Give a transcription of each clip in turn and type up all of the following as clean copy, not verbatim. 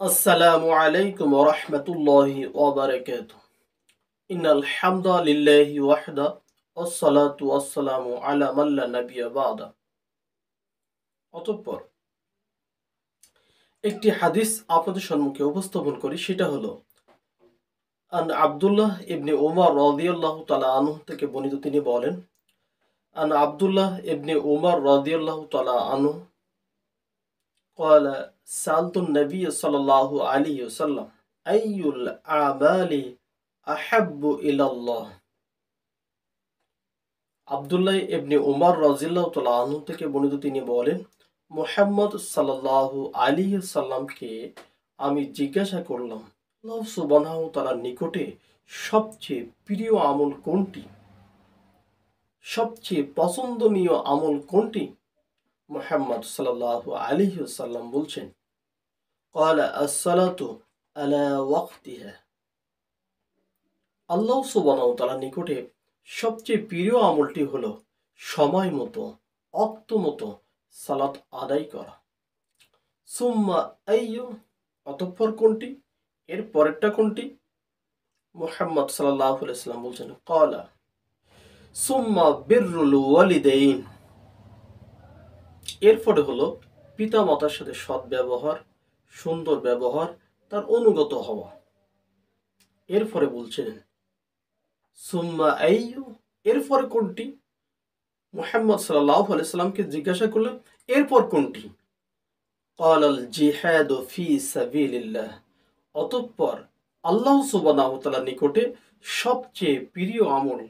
আসসালামু আলাইকুম ওয়া রাহমাতুল্লাহি ওয়া বারাকাতুহু। ইন্নাল হামদালিল্লাহি ওয়াহদা ওয়াসসালাতু ওয়াসসালামু আলা মান লা নাবিয়্যা বা'দা। অতঃপর একটি হাদিস আপনাদের সম্মুখে উপস্থাপন করি, সেটা হলো আন আব্দুল্লাহ ইবনে উমর রাদিয়াল্লাহু তাআলা আনহু থেকে বর্ণিত। তিনি বলেন, আন আব্দুল্লাহ ইবনে উমর রাদিয়াল্লাহু তাআলা আনহু قال سألت النبي صلى الله عليه وسلم أي الأعمال أحب إلى الله। আব্দুল্লাহ ইবনে উমর রাদিয়াল্লাহু তাআলা আনহু থেকে বর্ণিত। তিনি বলেন, মুহাম্মদ সাল্লাল্লাহু আলাইহি সাল্লামকে আমি জিজ্ঞাসা করলাম, আল্লাহ সুবহানাহু ওয়া তাআলার নিকটে সবচেয়ে প্রিয় আমল কোনটি, সবচেয়ে পছন্দনীয় আমল কোনটি? মুহাম্মদ সাল্লাল্লাহু আলাইহি সাল্লাম বলছেন, ক্বালা আস-সালাতু আলা ওয়াক্তিহা। আল্লাহ সুবহানাহু ওয়া তাআলার নিকটে সবচেয়ে প্রিয় আমলটি হলো সময় মতো, অক্ত মতো সালাত আদায় করা। সুম্মা আইয়ু, অতঃপর কোনটি? এর পরেরটা কোনটি? মুহাম্মদ সাল্লাল্লাহু আলাইহি ওয়াসাল্লাম বলছেন, ক্বালা সুম্মা বিররুল ওয়ালিদাইন। এরপরে হলো পিতা মাতার সাথে সৎ ব্যবহার, সুন্দর ব্যবহার, তার অনুগত হওয়া। এরপরে বলছেন সুম্মা আইয়ু, এরপরে কোনটি? মুহাম্মদ সাল্লাল্লাহু আলাইহি সাল্লামকে জিজ্ঞাসা করলেন, এরপর কোনটি? ক্বালাল জিহাদু ফি সাবিলিল্লাহ। অতঃপর আল্লাহ সুবহানাহু ওয়া তাআলার নিকটে সবচেয়ে প্রিয় আমল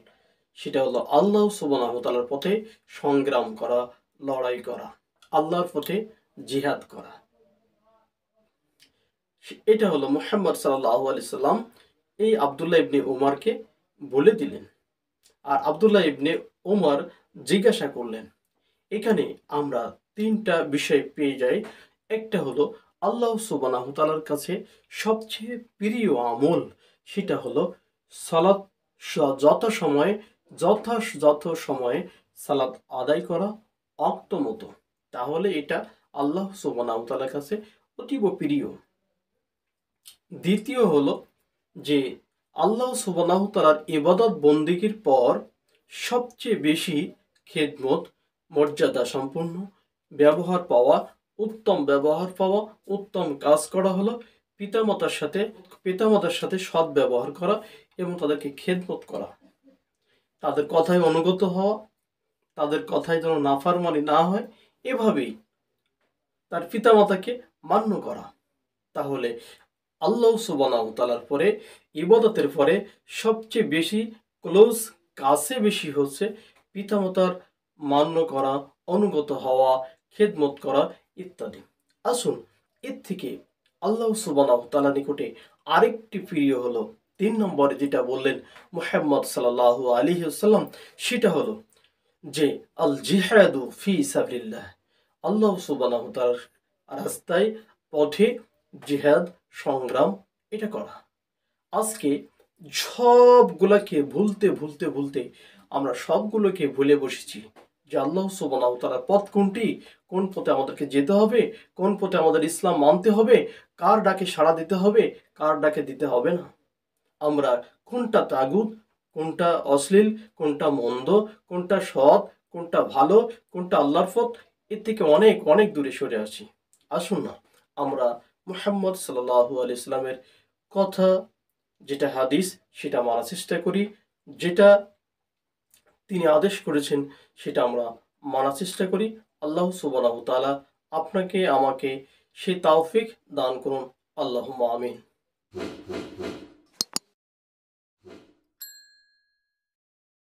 সেটা হলো আল্লাহ সুবহানাহু ওয়া তাআলার পথে সংগ্রাম করা, লড়াই করা, আল্লাহর পথে জিহাদ করা। এটা হলো মুহাম্মদ সাল্লাল্লাহু আলাইহি সাল্লাম এই আব্দুল্লাহ ইবনে উমরকে বলে দিলেন। আর আব্দুল্লাহ ইবনে উমর জিজ্ঞাসা করলেন। এখানে আমরা তিনটা বিষয় পেয়ে যাই। একটা হলো আল্লাহ সুবহানাহু ওয়া তাআলার কাছে সবচেয়ে প্রিয় আমল সেটা হলো সালাত, যথাযথ সময়ে সালাত আদায় করা অক্ত মতো। তাহলে এটা আল্লাহ সুবহানাহু ওয়া তাআলার কাছে অতীব প্রিয়। দ্বিতীয় হলো যে আল্লাহ সুবহানাহু ওয়া তাআলার ইবাদত বন্দেগীর পর সবচেয়ে বেশি খেদমত, মর্যাদা সম্পন্ন ব্যবহার পাওয়া, উত্তম কাজ করা হলো পিতামাতার সাথে সৎ ব্যবহার করা এবং তাদেরকে খেদমত করা, তাদের কথায় অনুগত হওয়া, তাদের কথায় যেন নাফরমানি না হয়, এভাবেই তার পিতামাতাকে মান্য করা। তাহলে আল্লাহ সুবহানাহু ওয়া তাআলার পরে ইবাদতের পরে সবচেয়ে বেশি কাছে বেশি হচ্ছে পিতামাতার মান্য করা, অনুগত হওয়া, খেদমত করা ইত্যাদি। আসুন এর থেকে আল্লাহ সুবহানাহু ওয়া তাআলার নিকটে আরেকটি প্রিয় হলো ৩ নম্বরে যেটা বললেন মুহাম্মদ সাল্লাল্লাহু আলাইহি ওয়াসাল্লাম, সেটা হলো যে আল জিহাদু ফি সাবিলিল্লাহ। আল্লাহ সুবহানাহু ওয়া তাআলার রাস্তায়, পথে জিহাদ, সংগ্রাম এটা করা। আজকে সবগুলাকে ভুলতে আমরা সবগুলোকে ভুলে বসেছি যে আল্লাহ সুবহানাহু ওয়া তাআলার পথ কোনটি, কোন পথে আমাদেরকে যেতে হবে, কোন পথে আমাদের ইসলাম মানতে হবে, কার ডাকে সাড়া দিতে হবে, কার ডাকে দিতে হবে না। আমরা কোনটা তাগুত, কোনটা অশ্লীল, কোনটা মন্দ, কোনটা সৎ, কোনটা ভালো, কোনটা আল্লাহর পথ, এর থেকে অনেক অনেক দূরে সরে আসি। আসুন না আমরা মুহাম্মদ সাল্লাল্লাহু আলাইহি সাল্লামের কথা, যেটা হাদিস, সেটা মানার চেষ্টা করি। যেটা তিনি আদেশ করেছেন সেটা আমরা মানার চেষ্টা করি। আল্লাহ সুবহানাহু ওয়া তাআলা আপনাকে আমাকে সেই তৌফিক দান করুন। আল্লাহুম্মা আমিন।